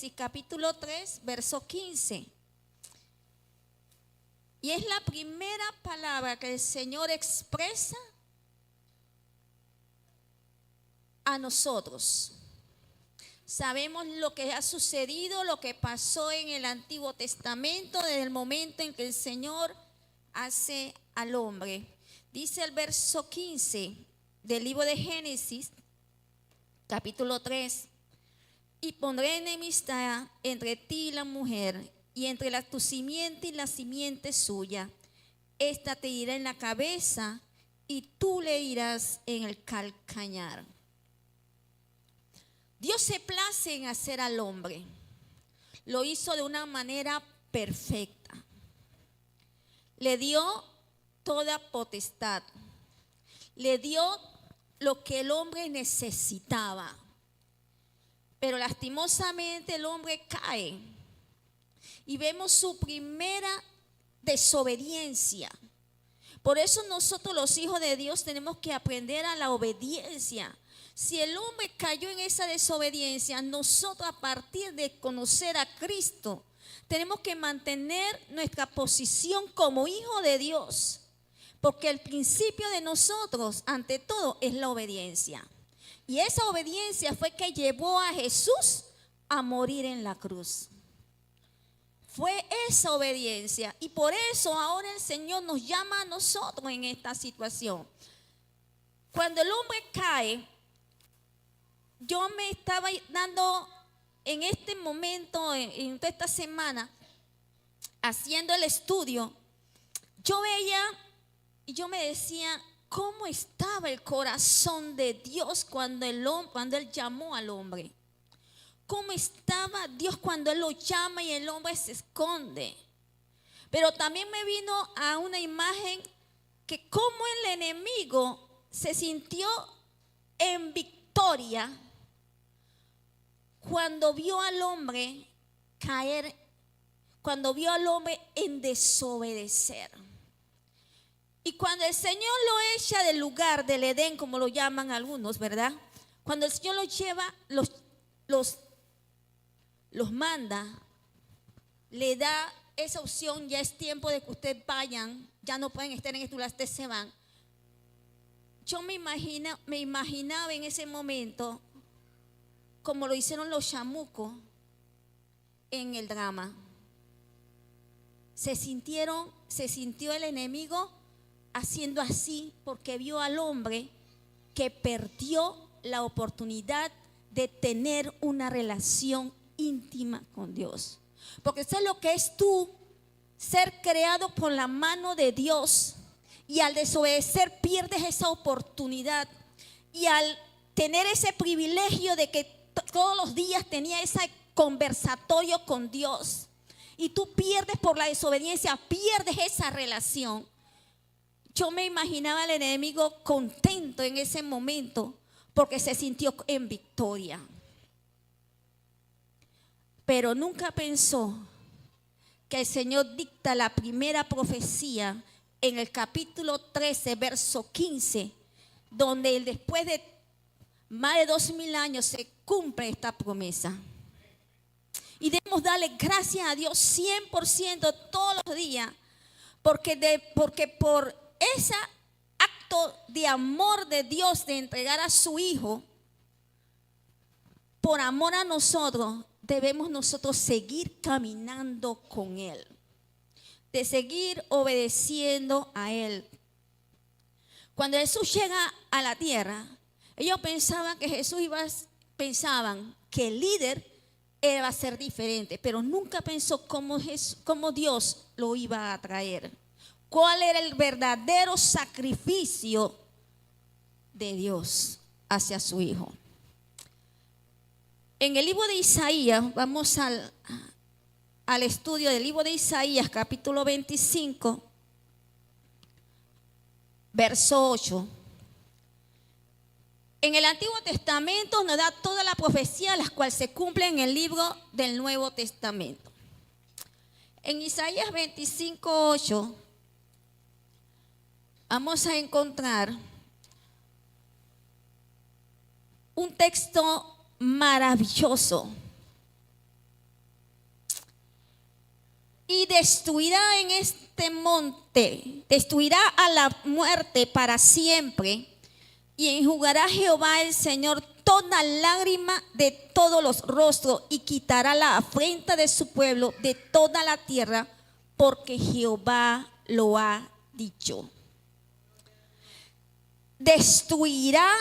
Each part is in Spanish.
Génesis capítulo 3, verso 15. Y es la primera palabra que el Señor expresa a nosotros. Sabemos lo que ha sucedido, lo que pasó en el Antiguo Testamento desde el momento en que el Señor hace al hombre. Dice el verso 15 del libro de Génesis, capítulo 3. Y pondré enemistad entre ti y la mujer, y entre tu simiente y la simiente suya. Esta te irá en la cabeza, y tú le irás en el calcañar. Dios se place en hacer al hombre. Lo hizo de una manera perfecta. Le dio toda potestad. Le dio lo que el hombre necesitaba. Pero lastimosamente el hombre cae. Y vemos su primera desobediencia. Por eso nosotros los hijos de Dios tenemos que aprender a la obediencia. Si el hombre cayó en esa desobediencia, nosotros a partir de conocer a Cristo, tenemos que mantener nuestra posición como hijo de Dios. Porque el principio de nosotros, ante todo, es la obediencia. Y esa obediencia fue que llevó a Jesús a morir en la cruz. Fue esa obediencia. Y por eso ahora el Señor nos llama a nosotros en esta situación. Cuando el hombre cae, yo me estaba dando en este momento, en toda esta semana, haciendo el estudio, yo veía y yo me decía, ¿cómo estaba el corazón de Dios cuando Él llamó al hombre? ¿Cómo estaba Dios cuando Él lo llama y el hombre se esconde? Pero también me vino a una imagen que cómo el enemigo se sintió en victoria cuando vio al hombre caer, cuando vio al hombre en desobedecer. Y cuando el Señor lo echa del lugar del Edén, como lo llaman algunos, ¿verdad? Cuando el Señor los lleva, los manda, le da esa opción, ya es tiempo de que ustedes vayan, ya no pueden estar en este lugar, ustedes se van. Yo me imaginaba en ese momento como lo hicieron los chamucos en el drama. Se sintió el enemigo haciendo así porque vio al hombre que perdió la oportunidad de tener una relación íntima con Dios. Porque eso es lo que es tú, ser creado por la mano de Dios, y al desobedecer pierdes esa oportunidad, y al tener ese privilegio de que todos los días tenía ese conversatorio con Dios, y tú pierdes por la desobediencia, pierdes esa relación. Yo me imaginaba al enemigo contento en ese momento porque se sintió en victoria. Pero nunca pensó que el Señor dicta la primera profecía en el capítulo 13, verso 15, donde después de más de 2000 años se cumple esta promesa. Y debemos darle gracias a Dios 100% todos los días, porque por ese acto de amor de Dios de entregar a su Hijo, por amor a nosotros, debemos nosotros seguir caminando con Él, de seguir obedeciendo a Él. Cuando Jesús llega a la tierra, ellos pensaban que pensaban que el líder iba a ser diferente, pero nunca pensó cómo Dios lo iba a traer. ¿Cuál era el verdadero sacrificio de Dios hacia su Hijo? En el libro de Isaías, vamos al estudio del libro de Isaías, capítulo 25, verso 8. En el Antiguo Testamento nos da toda la profecía, las cuales se cumplen en el libro del Nuevo Testamento. En Isaías 25, 8, vamos a encontrar un texto maravilloso y destruirá en este monte, destruirá a la muerte para siempre, y enjugará Jehová el Señor toda lágrima de todos los rostros, y quitará la afrenta de su pueblo de toda la tierra, porque Jehová lo ha dicho. Destruirá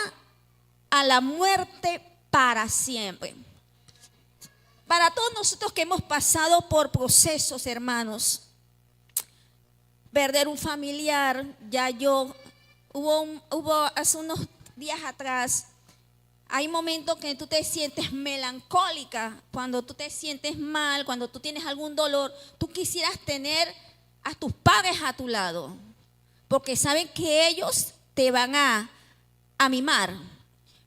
a la muerte para siempre. Para todos nosotros que hemos pasado por procesos, hermanos, perder un familiar, hubo hace unos días atrás, hay momentos que tú te sientes melancólica, cuando tú te sientes mal, cuando tú tienes algún dolor, tú quisieras tener a tus padres a tu lado, porque saben que ellos te van a mimar.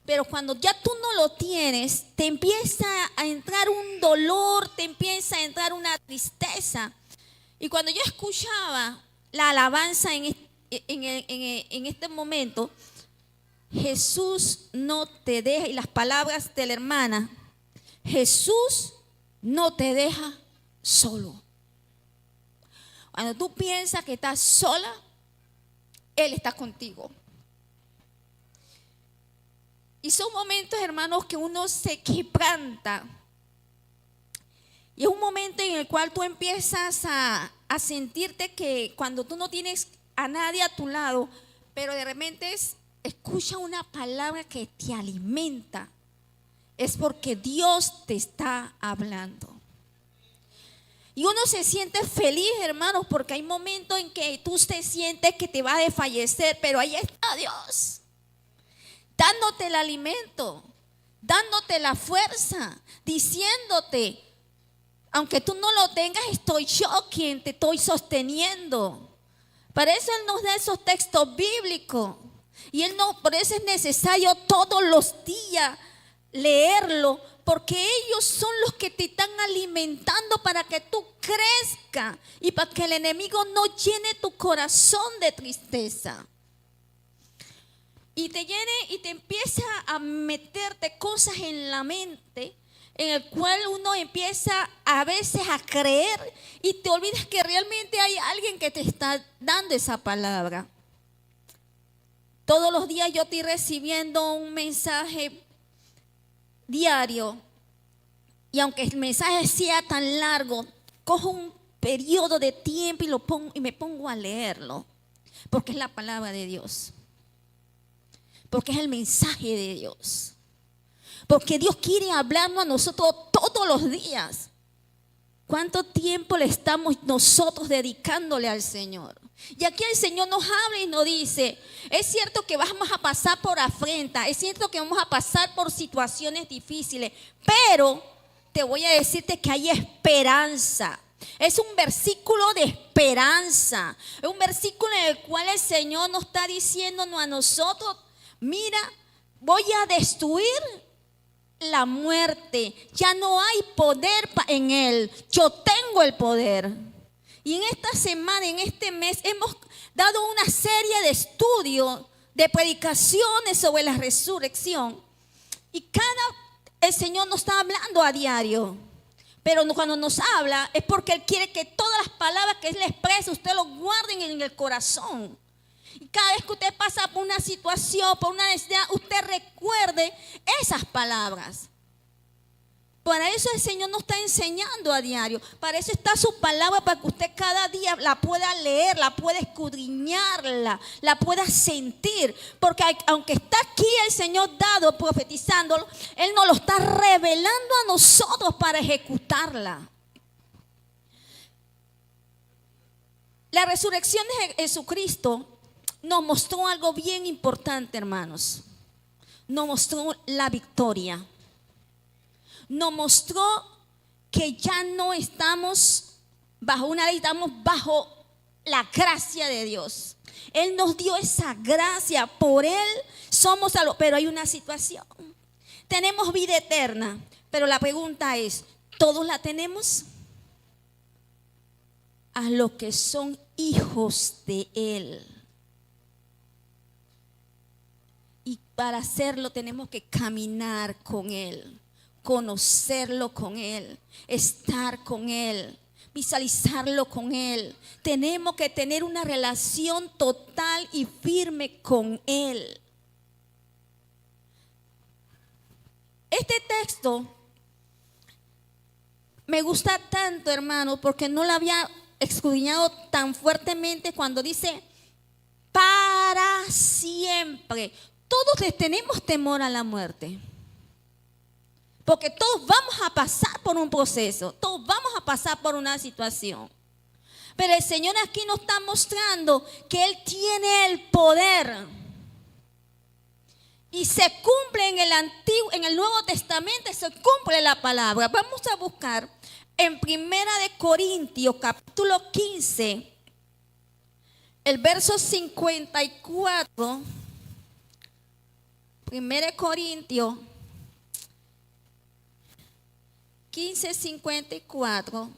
Pero cuando ya tú no lo tienes, te empieza a entrar un dolor, te empieza a entrar una tristeza. Y cuando yo escuchaba la alabanza en este momento, Jesús no te deja, y las palabras de la hermana, Jesús no te deja solo. Cuando tú piensas que estás sola, Él está contigo. Y son momentos, hermanos, que uno se quebranta. Y es un momento en el cual tú empiezas a sentirte que cuando tú no tienes a nadie a tu lado, pero de repente escucha una palabra que te alimenta, es porque Dios te está hablando. Y uno se siente feliz, hermanos, porque hay momentos en que tú te sientes que te va a desfallecer, pero ahí está Dios, dándote el alimento, dándote la fuerza, diciéndote, aunque tú no lo tengas, estoy yo quien te estoy sosteniendo. Para eso Él nos da esos textos bíblicos. Y por eso es necesario todos los días leerlo, porque ellos son los que te están alimentando para que tú crezcas y para que el enemigo no llene tu corazón de tristeza. Y te llene y te empieza a meterte cosas en la mente, en el cual uno empieza a veces a creer y te olvidas que realmente hay alguien que te está dando esa palabra. Todos los días yo estoy recibiendo un mensaje diario, y aunque el mensaje sea tan largo, cojo un periodo de tiempo y me pongo a leerlo, porque es la palabra de Dios. Porque es el mensaje de Dios. Porque Dios quiere hablarnos a nosotros todos los días. ¿Cuánto tiempo le estamos nosotros dedicándole al Señor? Y aquí el Señor nos habla y nos dice, es cierto que vamos a pasar por afrenta, es cierto que vamos a pasar por situaciones difíciles, pero te voy a decirte que hay esperanza. Es un versículo de esperanza. Es un versículo en el cual el Señor nos está diciéndonos a nosotros, mira, voy a destruir la muerte. Ya no hay poder en él. Yo tengo el poder. Y en esta semana, en este mes, hemos dado una serie de estudios, de predicaciones sobre la resurrección. Y el Señor nos está hablando a diario. Pero cuando nos habla es porque Él quiere que todas las palabras que Él expresa, usted lo guarden en el corazón. Y cada vez que usted pasa por una situación, por una necesidad, usted recuerde esas palabras. Para eso el Señor nos está enseñando a diario. Para eso está su palabra, para que usted cada día la pueda leer, la pueda escudriñarla, la pueda sentir. Porque aunque está aquí el Señor dado, profetizándolo, Él nos lo está revelando a nosotros para ejecutarla. La resurrección de Jesucristo nos mostró algo bien importante, hermanos. Nos mostró la victoria. Nos mostró que ya no estamos bajo una ley, estamos bajo la gracia de Dios. Él nos dio esa gracia, por Él somos salvos. Pero hay una situación. Tenemos vida eterna, pero la pregunta es, ¿todos la tenemos? A los que son hijos de Él. Y para hacerlo tenemos que caminar con Él, conocerlo con Él, estar con Él. visualizarlo con Él. Tenemos que tener una relación total y firme con Él. Este texto me gusta tanto, hermano, porque no lo había escudriñado tan fuertemente cuando dice para siempre. Todos le tenemos temor a la muerte. Porque todos vamos a pasar por un proceso, todos vamos a pasar por una situación. Pero el Señor aquí nos está mostrando que Él tiene el poder. Y se cumple en el Nuevo Testamento, se cumple la palabra. Vamos a buscar en 1 Corintios capítulo 15, el verso 54. 1 Corintios 15:54.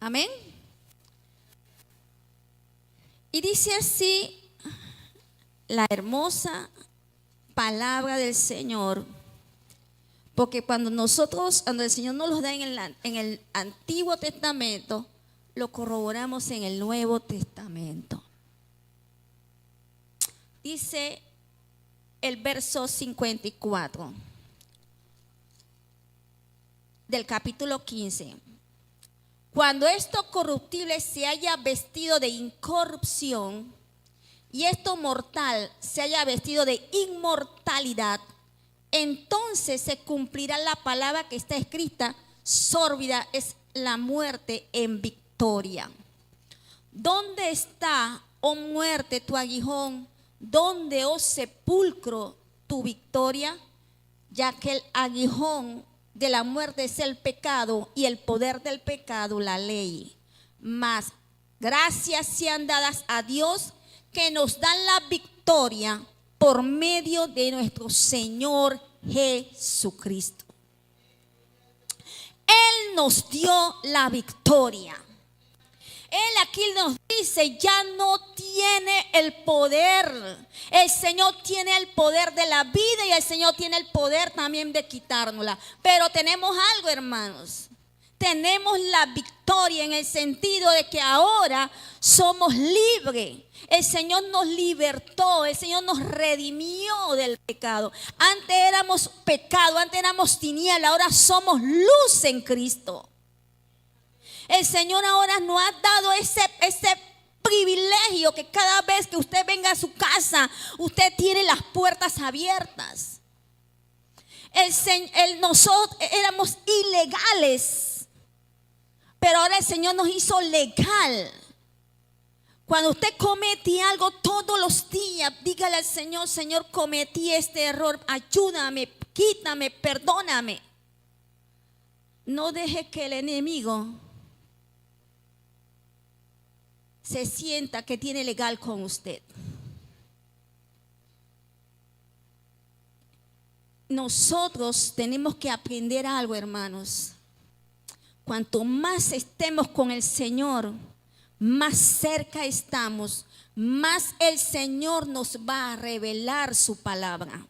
Amén. Y dice así la hermosa palabra del Señor. Porque cuando el Señor nos lo da en el Antiguo Testamento, lo corroboramos en el Nuevo Testamento. Dice el verso 54 del capítulo 15. Cuando esto corruptible se haya vestido de incorrupción y esto mortal se haya vestido de inmortalidad, entonces se cumplirá la palabra que está escrita: sórbida es la muerte en victoria. ¿Dónde está, oh muerte, tu aguijón? ¿Dónde, oh sepulcro, tu victoria? Ya que el aguijón de la muerte es el pecado y el poder del pecado la ley. Mas gracias sean dadas a Dios que nos da la victoria por medio de nuestro Señor Jesucristo. Él nos dio la victoria. Él aquí nos dice, ya no tiene el poder. El Señor tiene el poder de la vida y el Señor tiene el poder también de quitárnosla. Pero tenemos algo, hermanos. Tenemos la victoria en el sentido de que ahora somos libres. El Señor nos libertó, el Señor nos redimió del pecado. Antes éramos pecado, antes éramos tiniebla, ahora somos luz en Cristo. El Señor ahora nos ha dado ese privilegio que cada vez que usted venga a su casa, usted tiene las puertas abiertas. Nosotros éramos ilegales, pero ahora el Señor nos hizo legal. Cuando usted comete algo todos los días, dígale al Señor: Señor, cometí este error, ayúdame, quítame, perdóname. No deje que el enemigo se sienta que tiene legal con usted. Nosotros tenemos que aprender algo, hermanos. Cuanto más estemos con el Señor, más cerca estamos, más el Señor nos va a revelar su palabra.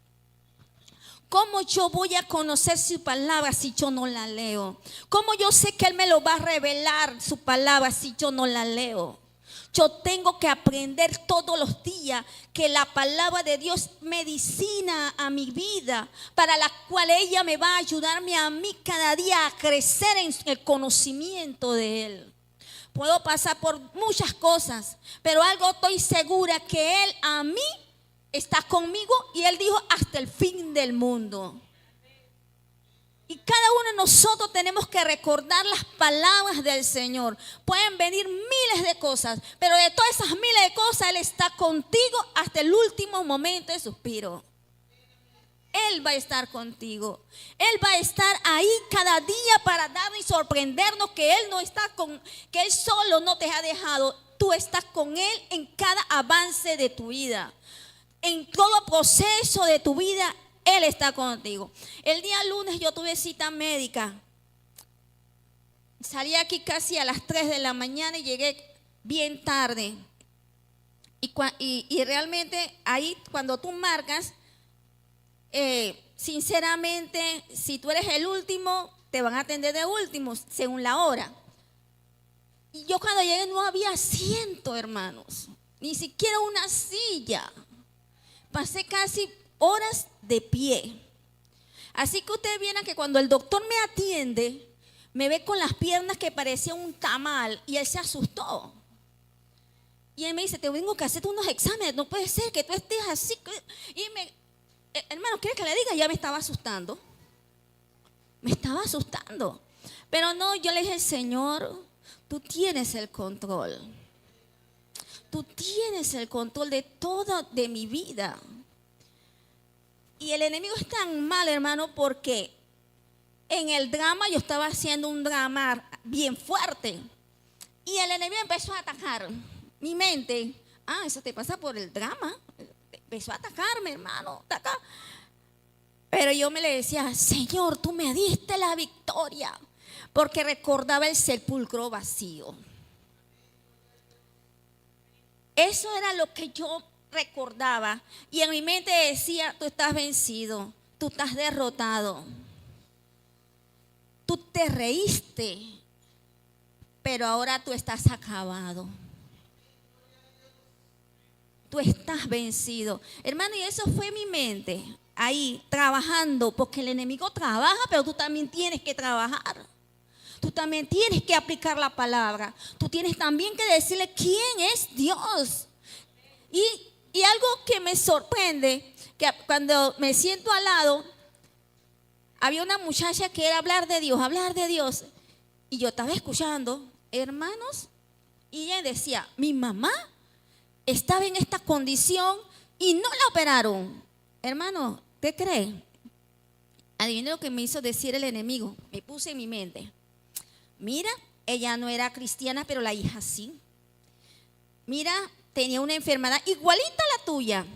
¿Cómo yo voy a conocer su palabra si yo no la leo? ¿Cómo yo sé que Él me lo va a revelar su palabra si yo no la leo? Yo tengo que aprender todos los días que la palabra de Dios es medicina a mi vida, para la cual ella me va a ayudarme a mí cada día a crecer en el conocimiento de Él. Puedo pasar por muchas cosas, pero algo estoy segura, que Él a mí está conmigo, y Él dijo hasta el fin del mundo. Y cada uno de nosotros tenemos que recordar las palabras del Señor. Pueden venir miles de cosas, pero de todas esas miles de cosas Él está contigo hasta el último momento de suspiro. Él va a estar contigo. Él va a estar ahí cada día para darnos y sorprendernos que Él no está que Él solo no te ha dejado. Tú estás con Él en cada avance de tu vida, en todo proceso de tu vida. Él está contigo. El día lunes yo tuve cita médica. Salí aquí casi a las 3 de la mañana y llegué bien tarde. Y realmente ahí cuando tú marcas, sinceramente, si tú eres el último, te van a atender de último, según la hora. Y yo cuando llegué no había asiento, hermanos, ni siquiera una silla. Pasé casi horas de pie. Así que ustedes vieran que cuando el doctor me atiende, me ve con las piernas que parecía un tamal y él se asustó. Y él me dice, te vengo que hacer unos exámenes, no puede ser que tú estés así. Y hermano, ¿quiere que le diga? Ya me estaba asustando. Me estaba asustando. Pero no, yo le dije, Señor, tú tienes el control. Tú tienes el control de todo de mi vida. Y el enemigo es tan mal, hermano, porque en el drama yo estaba haciendo un drama bien fuerte. Y el enemigo empezó a atacar mi mente. Eso te pasa por el drama. Empezó a atacarme, hermano. Pero yo me le decía, Señor, tú me diste la victoria. Porque recordaba el sepulcro vacío. Eso era lo que yo recordaba. Y en mi mente decía, tú estás vencido, tú estás derrotado. Tú te reíste, pero ahora tú estás acabado. Tú estás vencido. Hermano, y eso fue mi mente, ahí trabajando, porque el enemigo trabaja, pero tú también tienes que trabajar. Tú también tienes que aplicar la palabra. Tú tienes también que decirle quién es Dios. Y algo que me sorprende, que cuando me siento al lado, había una muchacha que era hablar de Dios. Y yo estaba escuchando, hermanos, y ella decía, mi mamá estaba en esta condición y no la operaron. Hermano, ¿qué cree? Adivine lo que me hizo decir el enemigo. Me puse en mi mente. Mira, ella no era cristiana, pero la hija sí. Mira, tenía una enfermedad igualita a la tuya.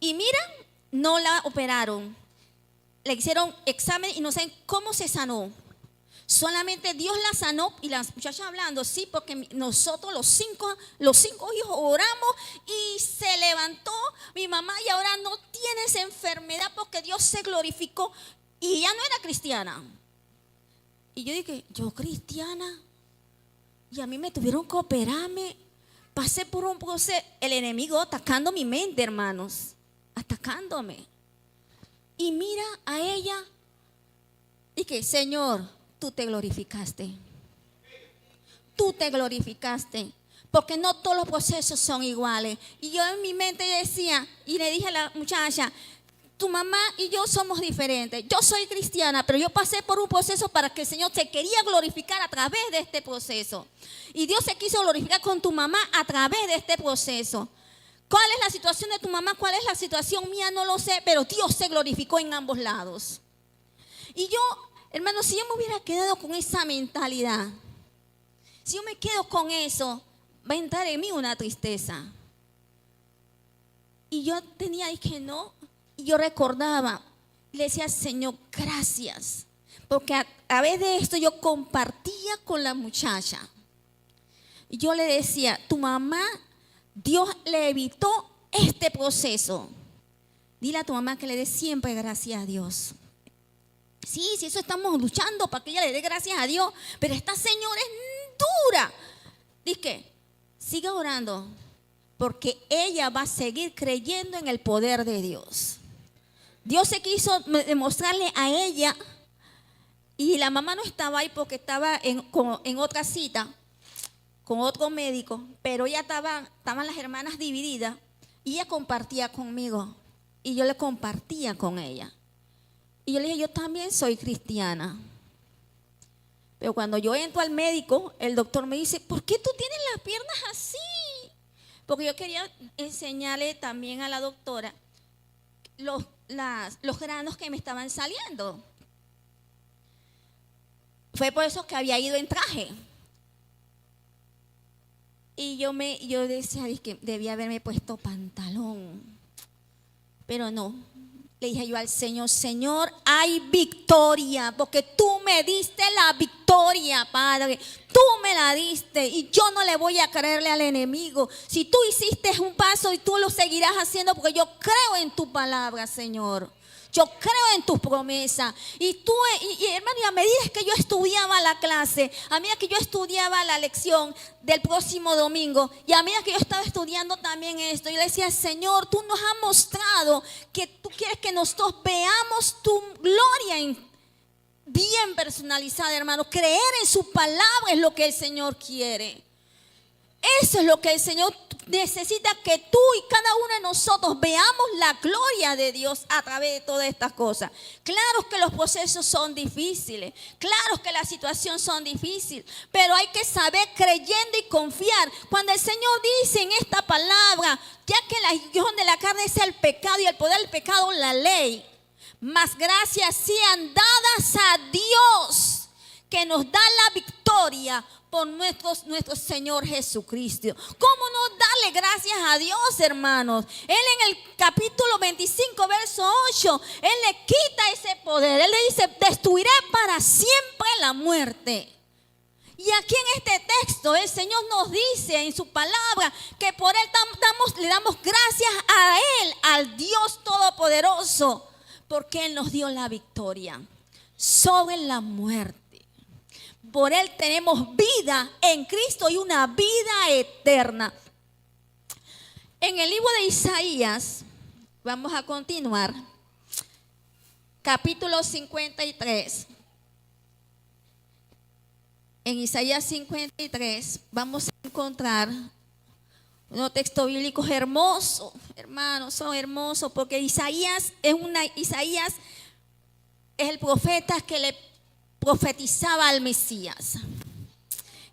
Y mira, no la operaron. Le hicieron examen y no saben cómo se sanó. Solamente Dios la sanó. Y las muchachas hablando, sí, porque nosotros los cinco hijos oramos y se levantó mi mamá y ahora no tiene esa enfermedad porque Dios se glorificó. Y ella no era cristiana. Y yo dije, yo cristiana, y a mí me tuvieron que operarme. Pasé por un proceso, el enemigo atacando mi mente, hermanos, atacándome. Y mira a ella, y que Señor, tú te glorificaste. Tú te glorificaste, porque no todos los procesos son iguales. Y yo en mi mente decía, y le dije a la muchacha, tu mamá y yo somos diferentes. Yo soy cristiana, pero yo pasé por un proceso para que el Señor se quería glorificar a través de este proceso. Y Dios se quiso glorificar con tu mamá a través de este proceso. ¿Cuál es la situación de tu mamá? ¿Cuál es la situación mía? No lo sé, pero Dios se glorificó en ambos lados. Y yo, hermano, si yo me hubiera quedado con esa mentalidad, si yo me quedo con eso, va a entrar en mí una tristeza. Y yo dije, no. Y yo recordaba, le decía, Señor, gracias. Porque a través de esto yo compartía con la muchacha. Y yo le decía, tu mamá, Dios le evitó este proceso. Dile a tu mamá que le dé siempre gracias a Dios. Sí, eso estamos luchando para que ella le dé gracias a Dios. Pero esta señora es dura. Dice, siga orando, porque ella va a seguir creyendo en el poder de Dios. Dios se quiso demostrarle a ella, y la mamá no estaba ahí porque estaba en otra cita con otro médico, pero ella estaban las hermanas divididas y ella compartía conmigo y yo le compartía con ella. Y yo le dije, yo también soy cristiana. Pero cuando yo entro al médico, el doctor me dice, ¿por qué tú tienes las piernas así? Porque yo quería enseñarle también a la doctora los granos que me estaban saliendo. Fue por eso que había ido en traje. Y yo decía que debía haberme puesto pantalón. Pero no. Le dije yo al Señor, Señor, hay victoria, porque tú me diste la victoria, Padre. Tú me la diste y yo no le voy a creerle al enemigo. Si tú hiciste un paso y tú lo seguirás haciendo porque yo creo en tu palabra, Señor. Yo creo en tus promesas. Y tú, hermano, y a medida que yo estudiaba la clase, a medida que yo estudiaba la lección del próximo domingo, y a medida que yo estaba estudiando también esto, yo le decía, Señor, tú nos has mostrado que tú quieres que nosotros veamos tu gloria bien personalizada, hermano. Creer en su palabra es lo que el Señor quiere. Eso es lo que el Señor necesita, que tú y cada uno de nosotros veamos la gloria de Dios a través de todas estas cosas. Claro que los procesos son difíciles, claro que las situaciones son difíciles, pero hay que saber creyendo y confiar. Cuando el Señor dice en esta palabra, ya que la guión de la carne es el pecado y el poder del pecado la ley, mas gracias sean dadas a Dios, que nos da la victoria por nuestro Señor Jesucristo. ¿Cómo no darle gracias a Dios, hermanos? Él en el capítulo 25, verso 8, Él le quita ese poder. Él le dice, destruiré para siempre la muerte. Y aquí en este texto el Señor nos dice en su palabra que por Él le damos gracias a Él, al Dios Todopoderoso, porque Él nos dio la victoria sobre la muerte. Por Él tenemos vida en Cristo y una vida eterna. En el libro de Isaías, vamos a continuar, capítulo 53. En Isaías 53 vamos a encontrar unos textos bíblicos hermosos, hermanos, son hermosos, porque Isaías es el profeta que le profetizaba al Mesías.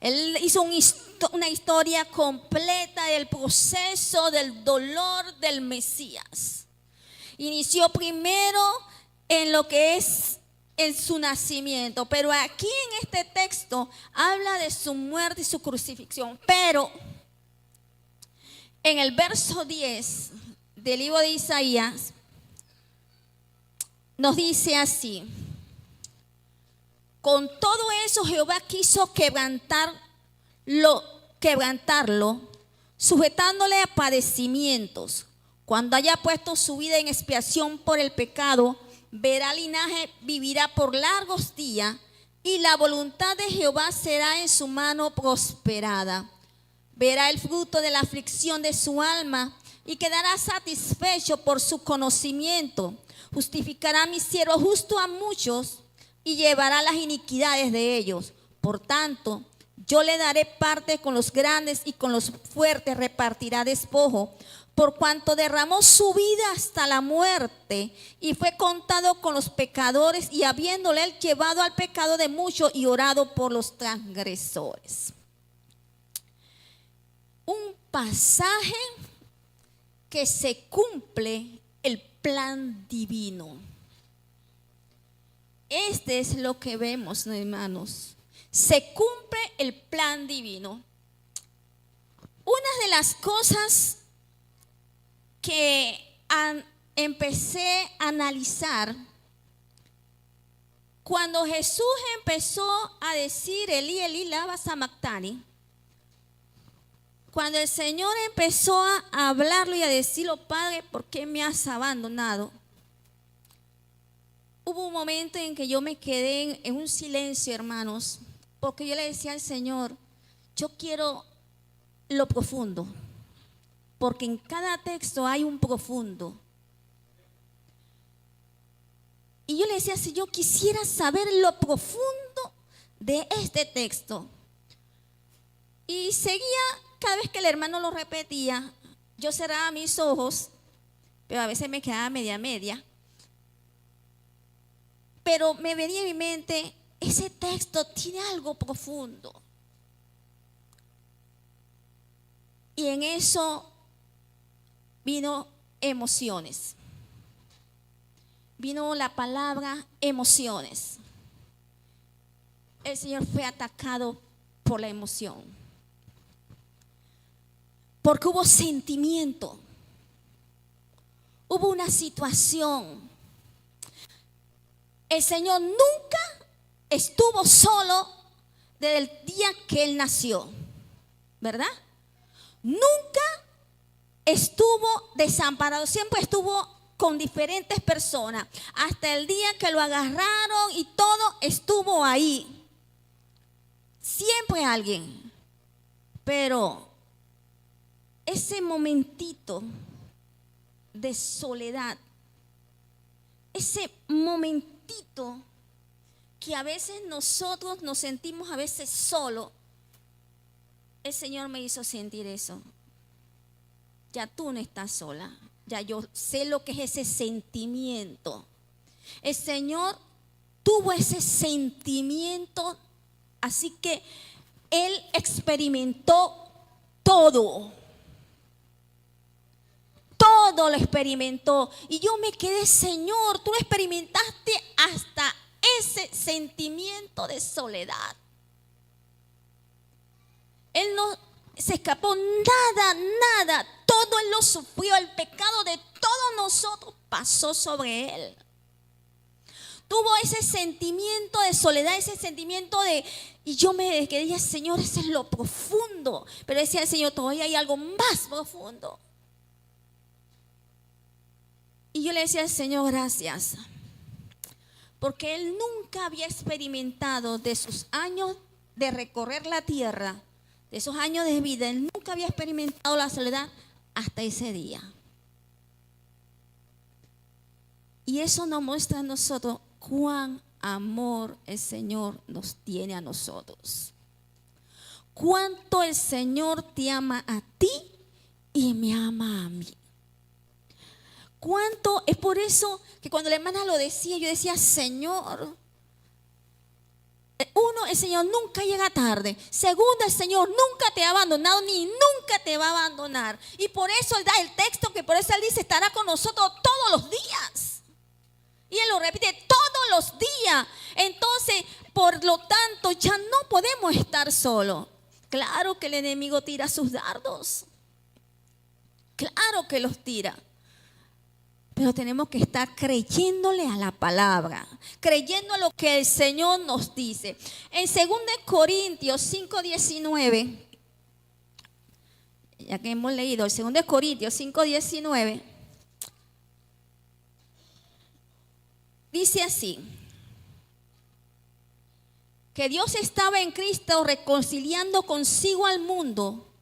Él hizo una historia completa del proceso del dolor del Mesías. Inició primero en lo que es en su nacimiento, pero aquí en este texto habla de su muerte y su crucifixión. Pero en el verso 10 del libro de Isaías nos dice así: con todo eso Jehová quiso quebrantarlo, sujetándole a padecimientos. Cuando haya puesto su vida en expiación por el pecado, verá linaje, vivirá por largos días, y la voluntad de Jehová será en su mano prosperada. Verá el fruto de la aflicción de su alma y quedará satisfecho por su conocimiento. Justificará mi siervo justo a muchos y llevará las iniquidades de ellos. Por tanto, yo le daré parte con los grandes y con los fuertes repartirá despojo, por cuanto derramó su vida hasta la muerte y fue contado con los pecadores, y habiéndole él llevado al pecado de muchos y orado por los transgresores. Un pasaje que se cumple el plan divino. Este es lo que vemos, hermanos. Se cumple el plan divino. Una de las cosas que empecé a analizar cuando Jesús empezó a decir Elí, Elí, lama sabactani, cuando el Señor empezó a hablarlo y a decirlo, Padre, ¿por qué me has abandonado? Hubo un momento en que yo me quedé en un silencio, hermanos, porque yo le decía al Señor, yo quiero lo profundo, porque en cada texto hay un profundo. Y yo le decía, si yo quisiera saber lo profundo de este texto. Y seguía, cada vez que el hermano lo repetía, yo cerraba mis ojos, pero a veces me quedaba media. Pero me venía en mi mente, ese texto tiene algo profundo. Y en eso vino emociones. Vino la palabra emociones. El Señor fue atacado por la emoción. Porque hubo sentimiento. Hubo una situación. El Señor nunca estuvo solo desde el día que él nació, ¿verdad? Nunca estuvo desamparado, siempre estuvo con diferentes personas, hasta el día que lo agarraron y todo estuvo ahí. Siempre alguien. Pero ese momentito de soledad, ese momentito que a veces nosotros nos sentimos a veces solos, el Señor me hizo sentir eso. Ya tú no estás sola, ya yo sé lo que es ese sentimiento. El Señor tuvo ese sentimiento, así que Él experimentó todo. Todo lo experimentó. Y yo me quedé, Señor, tú experimentaste hasta ese sentimiento de soledad. Él no se escapó, nada. Todo Él lo sufrió. El pecado de todos nosotros pasó sobre Él. Tuvo ese sentimiento de soledad, ese sentimiento de... Y yo me quedé, Señor, ese es lo profundo. Pero decía el Señor, todavía hay algo más profundo. Y yo le decía al Señor, gracias. Porque Él nunca había experimentado de sus años de recorrer la tierra, de esos años de vida, Él nunca había experimentado la soledad hasta ese día. Y eso nos muestra a nosotros cuán amor el Señor nos tiene a nosotros. Cuánto el Señor te ama a ti y me ama a mí. Cuánto, es por eso que cuando la hermana lo decía, yo decía, Señor, uno, el Señor nunca llega tarde. Segundo, el Señor nunca te ha abandonado ni nunca te va a abandonar. Y por eso Él da el texto, que por eso Él dice, estará con nosotros todos los días. Y Él lo repite, todos los días. Entonces, por lo tanto, ya no podemos estar solos. Claro que el enemigo tira sus dardos. Claro que los tira. Pero tenemos que estar creyéndole a la palabra, creyendo a lo que el Señor nos dice. En 2 Corintios 5:19, ya que hemos leído el 2 Corintios 5:19, dice así, que Dios estaba en Cristo reconciliando consigo al mundo,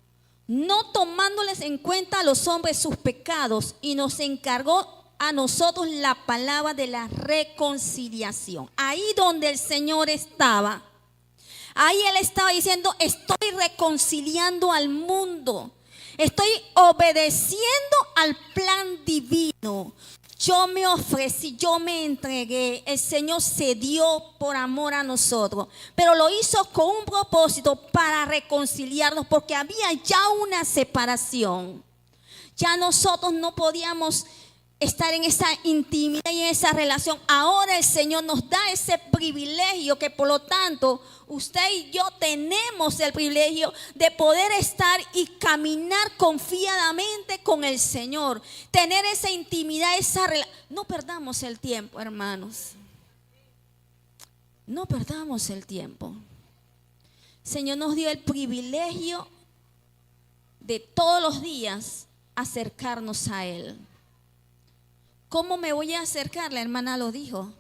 no tomándoles en cuenta a los hombres sus pecados, y nos encargó a nosotros la palabra de la reconciliación. Ahí donde el Señor estaba, ahí Él estaba diciendo, estoy reconciliando al mundo, estoy obedeciendo al plan divino. Yo me ofrecí, yo me entregué, el Señor se dio por amor a nosotros, pero lo hizo con un propósito para reconciliarnos, porque había ya una separación. Ya nosotros no podíamos estar en esa intimidad y en esa relación. Ahora el Señor nos da ese privilegio, que por lo tanto usted y yo tenemos el privilegio de poder estar y caminar confiadamente con el Señor, tener esa intimidad, esa relación. No perdamos el tiempo, hermanos. No perdamos el tiempo. El Señor nos dio el privilegio de todos los días acercarnos a Él. ¿Cómo me voy a acercar? La hermana lo dijo,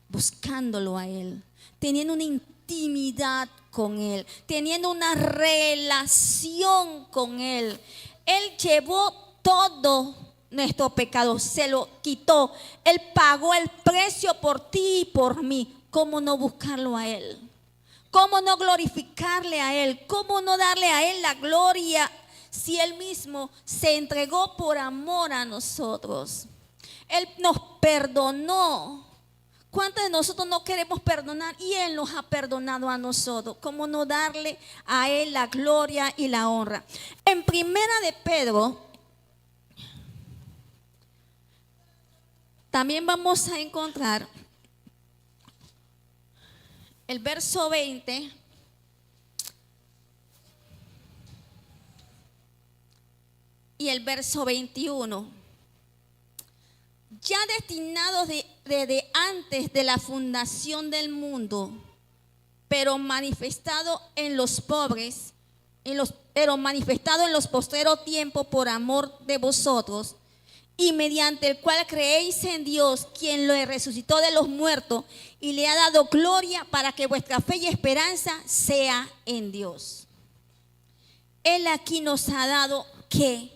buscándolo a Él, teniendo una intimidad con Él, teniendo una relación con Él. Él llevó todo nuestro pecado, se lo quitó. Él pagó el precio por ti y por mí. ¿Cómo no buscarlo a Él? ¿Cómo no glorificarle a Él? ¿Cómo no darle a Él la gloria si Él mismo se entregó por amor a nosotros? Él nos perdonó. ¿Cuántos de nosotros no queremos perdonar? Y Él nos ha perdonado a nosotros. ¿Cómo no darle a Él la gloria y la honra? En Primera de Pedro, también vamos a encontrar el verso 20. Y el verso 21. Ya destinados desde antes de la fundación del mundo, pero manifestado en los pobres, pero manifestado en los postreros tiempos por amor de vosotros, y mediante el cual creéis en Dios, quien lo resucitó de los muertos y le ha dado gloria, para que vuestra fe y esperanza sea en Dios. Él aquí nos ha dado que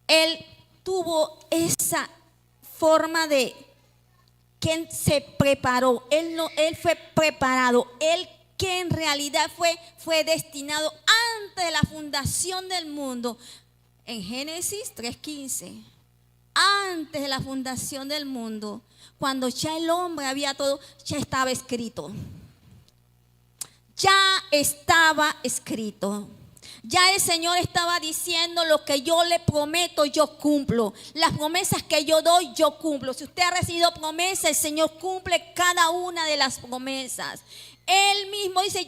Él tuvo esa forma de que se preparó. Él fue preparado. Él que en realidad fue destinado antes de la fundación del mundo. En Génesis 3:15, antes de la fundación del mundo, cuando ya el hombre había todo, ya estaba escrito. Ya estaba escrito. Ya el Señor estaba diciendo: lo que yo le prometo, yo cumplo. Las promesas que yo doy, yo cumplo. Si usted ha recibido promesas, el Señor cumple cada una de las promesas. Él mismo dice,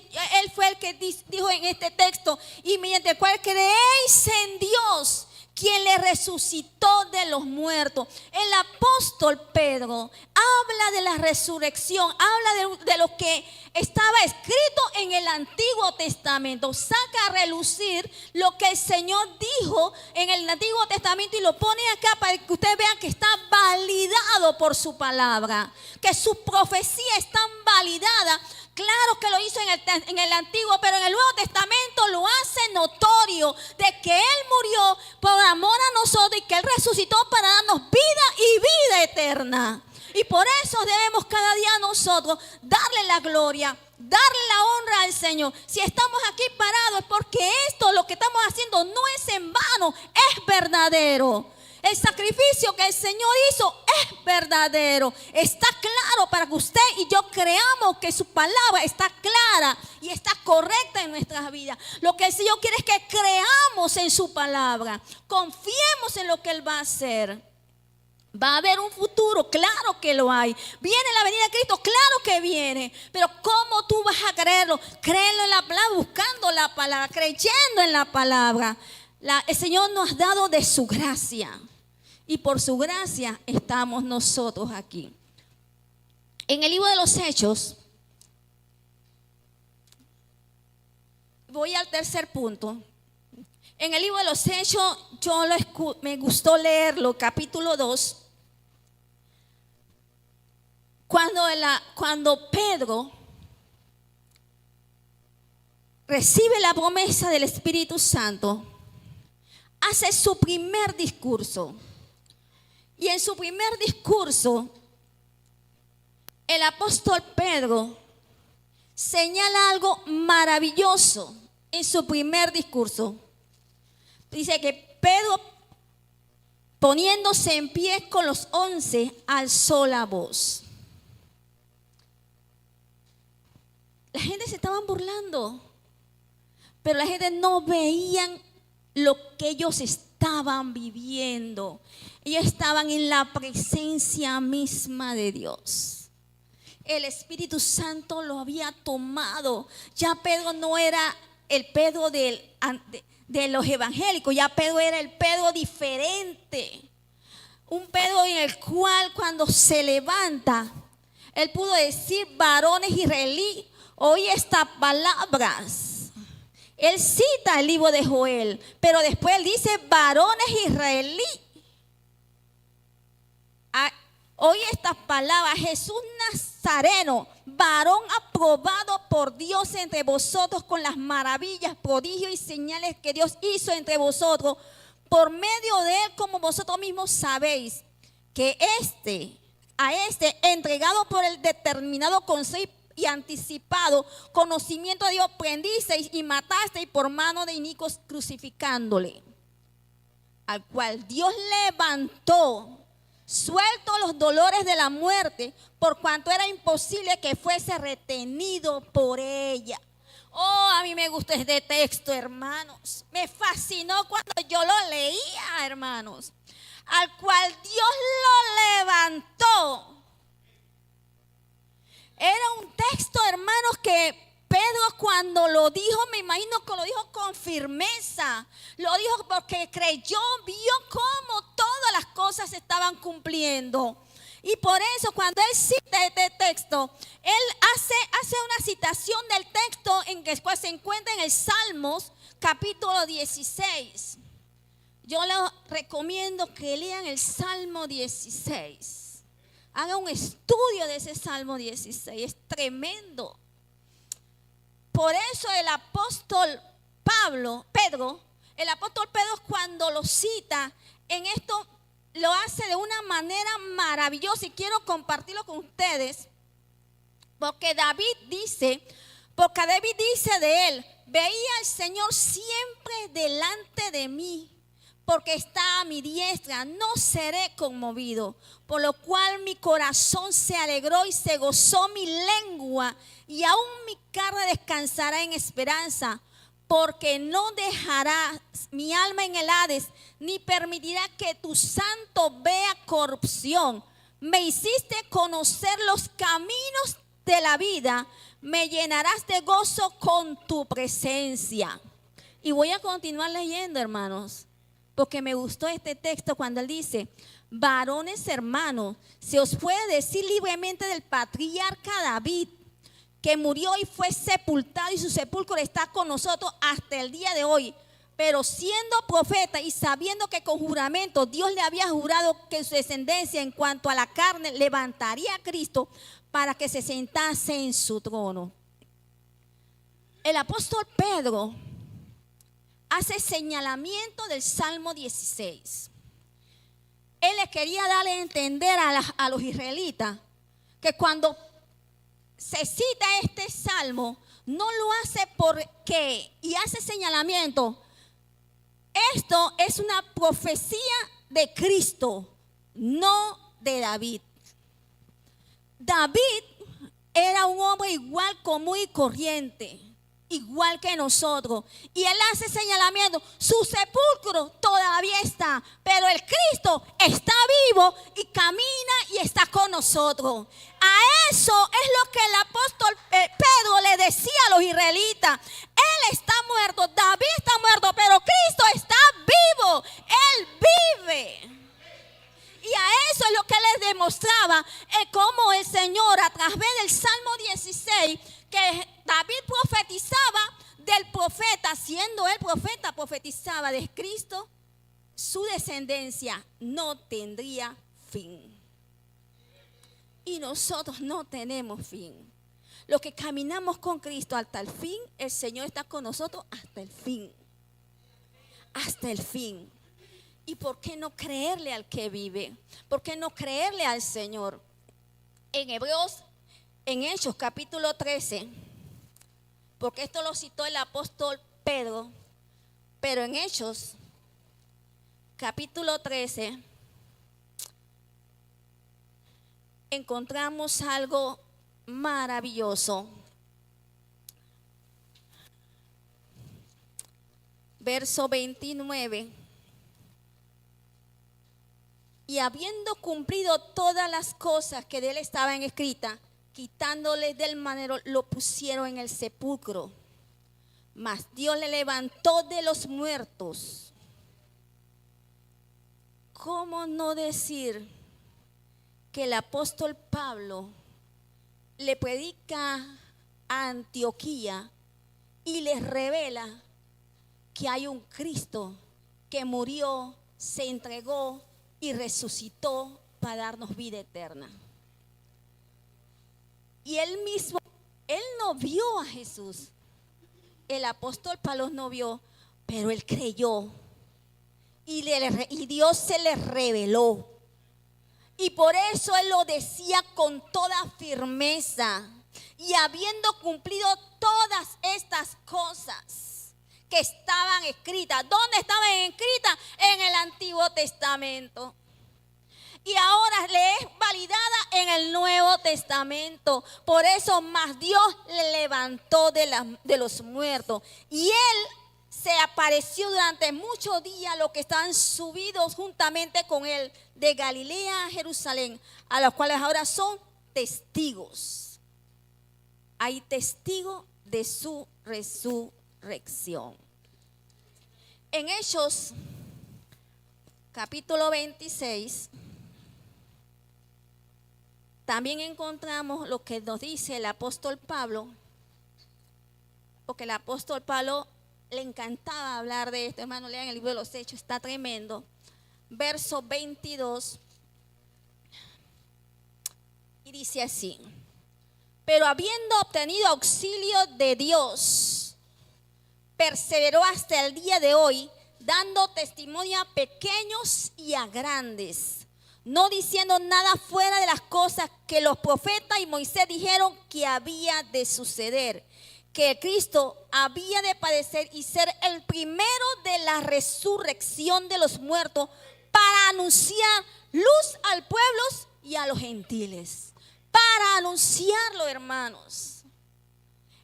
Él fue el que dijo en este texto: y mediante el cual creéis en Dios, quien le resucitó de los muertos. El apóstol Pedro habla de la resurrección, habla de lo que estaba escrito en el Antiguo Testamento. Saca a relucir lo que el Señor dijo en el Antiguo Testamento y lo pone acá para que ustedes vean que está validado por su palabra, que su profecía está validada. Claro que lo hizo en el Antiguo, pero en el Nuevo Testamento lo hace notorio de que Él murió por amor a nosotros y que Él resucitó para darnos vida y vida eterna. Y por eso debemos cada día nosotros darle la gloria, darle la honra al Señor. Si estamos aquí parados es porque esto, lo que estamos haciendo, no es en vano, es verdadero. El sacrificio que el Señor hizo es verdadero. Está claro para que usted y yo creamos que su palabra está clara y está correcta en nuestras vidas. Lo que el Señor quiere es que creamos en su palabra. Confiemos en lo que Él va a hacer. Va a haber un futuro, claro que lo hay. Viene la venida de Cristo, claro que viene. Pero ¿cómo tú vas a creerlo? Créelo en la palabra, buscando la palabra, creyendo en la palabra. El Señor nos ha dado de su gracia. Y por su gracia estamos nosotros aquí. En el libro de los Hechos, voy al tercer punto. En el libro de los Hechos, me gustó leerlo, capítulo 2. Cuando Pedro recibe la promesa del Espíritu Santo, hace su primer discurso. Y en su primer discurso, el apóstol Pedro señala algo maravilloso en su primer discurso. Dice que Pedro, poniéndose en pie con los 11, alzó la voz. La gente se estaba burlando, pero la gente no veían lo que ellos estaban viviendo. Ellos estaban en la presencia misma de Dios. El Espíritu Santo lo había tomado. Ya Pedro no era el Pedro de los evangélicos, ya Pedro era el Pedro diferente. Un Pedro en el cual cuando se levanta, él pudo decir: varones israelíes, oí estas palabras. Él cita el libro de Joel, pero después él dice: varones israelíes, oí estas palabras. Jesús Nazareno, varón aprobado por Dios entre vosotros, con las maravillas, prodigios y señales que Dios hizo entre vosotros, por medio de él, como vosotros mismos sabéis, que a este entregado por el determinado consejo y anticipado conocimiento de Dios, prendisteis y matasteis por mano de inicuos, crucificándole, al cual Dios levantó, suelto los dolores de la muerte, por cuanto era imposible que fuese retenido por ella. Oh, a mí me gusta este texto, hermanos. Me fascinó cuando yo lo leía, hermanos. Al cual Dios lo levantó. Era un texto, hermanos, que Pedro cuando lo dijo, me imagino que lo dijo con firmeza. Lo dijo porque creyó, vio cómo todas las cosas se estaban cumpliendo. Y por eso cuando él cita este texto, él hace una citación que se encuentra en el Salmos capítulo 16. Yo les recomiendo que lean el Salmo 16. Hagan un estudio de ese Salmo 16. Es tremendo. Por eso el apóstol Pedro, cuando lo cita en esto, lo hace de una manera maravillosa y quiero compartirlo con ustedes. Porque David dice de él: veía al Señor siempre delante de mí, porque está a mi diestra, no seré conmovido. Por lo cual mi corazón se alegró y se gozó mi lengua, y aún mi carne descansará en esperanza, porque no dejarás mi alma en el Hades, ni permitirá que tu santo vea corrupción. Me hiciste conocer los caminos de la vida, me llenarás de gozo con tu presencia. Y voy a continuar leyendo, hermanos, porque me gustó este texto cuando él dice: varones hermanos, se os puede decir libremente del patriarca David, que murió y fue sepultado, y su sepulcro está con nosotros hasta el día de hoy. Pero siendo profeta y sabiendo que con juramento Dios le había jurado que su descendencia en cuanto a la carne levantaría a Cristo para que se sentase en su trono. El apóstol Pedro hace señalamiento del Salmo 16. Él le quería darle a entender a los israelitas que cuando se cita este salmo, no lo hace porque, y hace señalamiento, esto es una profecía de Cristo, no de David. David era un hombre igual, común y corriente, igual que nosotros. Y él hace señalamiento: su sepulcro todavía está, pero el Cristo está vivo y camina y está con nosotros. A eso es lo que el apóstol Pedro le decía a los israelitas. Él está muerto, David está muerto, pero Cristo está vivo. Él vive. Y a eso es lo que les demostraba, cómo el Señor, a través del Salmo 16, que David profetizaba del profeta, siendo él profeta, profetizaba de Cristo, su descendencia no tendría fin. Y nosotros no tenemos fin. Los que caminamos con Cristo hasta el fin, el Señor está con nosotros hasta el fin. Hasta el fin. ¿Y por qué no creerle al que vive? ¿Por qué no creerle al Señor? En Hechos capítulo 13, porque esto lo citó el apóstol Pedro, pero en Hechos capítulo 13 encontramos algo maravilloso. Verso 29. Y habiendo cumplido todas las cosas que de él estaban escritas, quitándole del madero, lo pusieron en el sepulcro. Mas Dios le levantó de los muertos. ¿Cómo no decir que el apóstol Pablo le predica a Antioquía y les revela que hay un Cristo que murió, se entregó y resucitó para darnos vida eterna? Y él mismo, él no vio a Jesús. El apóstol Pablo no vio, pero él creyó. Y Dios se le reveló. Y por eso él lo decía con toda firmeza. Y habiendo cumplido todas estas cosas que estaban escritas. ¿Dónde estaban escritas? En el Antiguo Testamento. Y ahora le es validada en el Nuevo Testamento. Por eso más Dios le levantó de los muertos. Y él se apareció durante muchos días a los que estaban subidos juntamente con él de Galilea a Jerusalén, a los cuales ahora son testigos. Hay testigos de su resurrección. En Hechos capítulo 26 también encontramos lo que nos dice el apóstol Pablo porque el apóstol Pablo le encantaba hablar de esto. Hermano, lean el libro de los Hechos, está tremendo. Verso 22. Y dice así: pero habiendo obtenido auxilio de Dios, perseveró hasta el día de hoy, dando testimonio a pequeños y a grandes, no diciendo nada fuera de las cosas que los profetas y Moisés dijeron que había de suceder, que Cristo había de padecer y ser el primero de la resurrección de los muertos, para anunciar luz al pueblo y a los gentiles. Para anunciarlo, hermanos.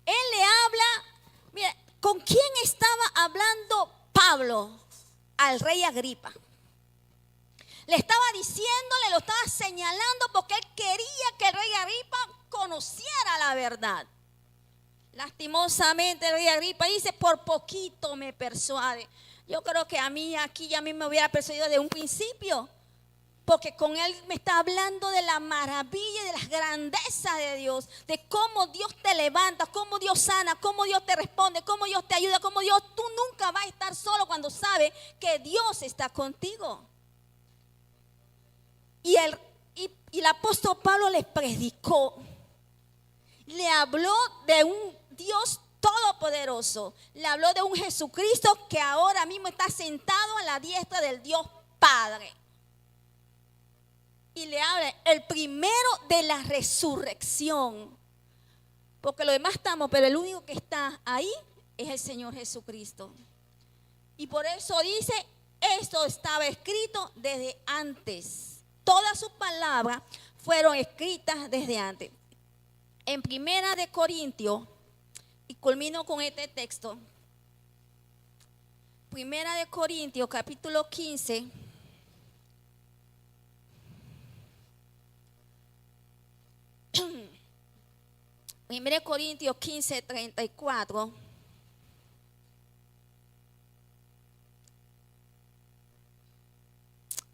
Él le habla, mira, ¿con quién estaba hablando Pablo? Al rey Agripa. Le estaba diciéndole, lo estaba señalando, porque él quería que el rey Agripa conociera la verdad. Lastimosamente el rey Agripa dice: por poquito me persuade. Yo creo que a mí aquí ya me hubiera persuadido de un principio, porque con él me está hablando de la maravilla y de las grandezas de Dios, de cómo Dios te levanta, cómo Dios sana, cómo Dios te responde, cómo Dios te ayuda, cómo Dios, tú nunca vas a estar solo cuando sabes que Dios está contigo. Y el apóstol Pablo les predicó, le habló de un Dios todopoderoso, le habló de un Jesucristo que ahora mismo está sentado a la diestra del Dios Padre. Y le habla el primero de la resurrección, porque los demás estamos, pero el único que está ahí es el Señor Jesucristo. Y por eso dice, esto estaba escrito desde antes. Todas sus palabras fueron escritas desde antes. En Primera de Corintios, y culmino con este texto, Primera de Corintios, capítulo 15. Primera de Corintios 15, 34.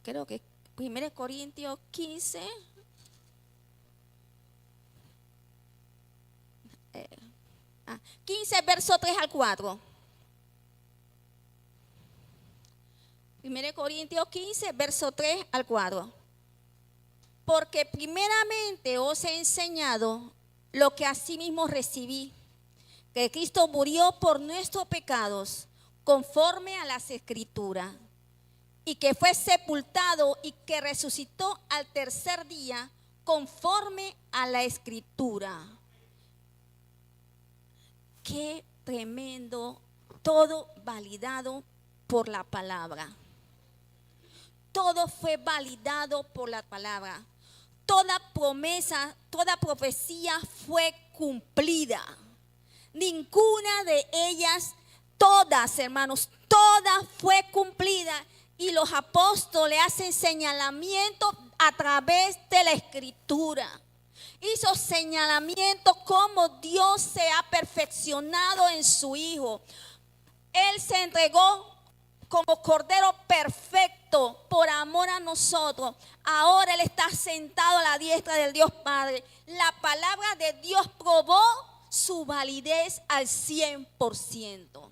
Creo que 1 Corintios 15. 15, verso 3 al 4. 1 Corintios 15, verso 3 al 4. Porque primeramente os he enseñado lo que asimismo recibí, que Cristo murió por nuestros pecados, conforme a las Escrituras, y que fue sepultado y que resucitó al tercer día, conforme a la Escritura. Qué tremendo, todo validado por la palabra. Todo fue validado por la palabra. Toda promesa, toda profecía fue cumplida. Ninguna de ellas, todas, hermanos, toda fue cumplida. Y los apóstoles hacen señalamiento a través de la Escritura. Hizo señalamiento cómo Dios se ha perfeccionado en su Hijo. Él se entregó como Cordero perfecto por amor a nosotros. Ahora Él está sentado a la diestra del Dios Padre. La palabra de Dios probó su validez al 100%.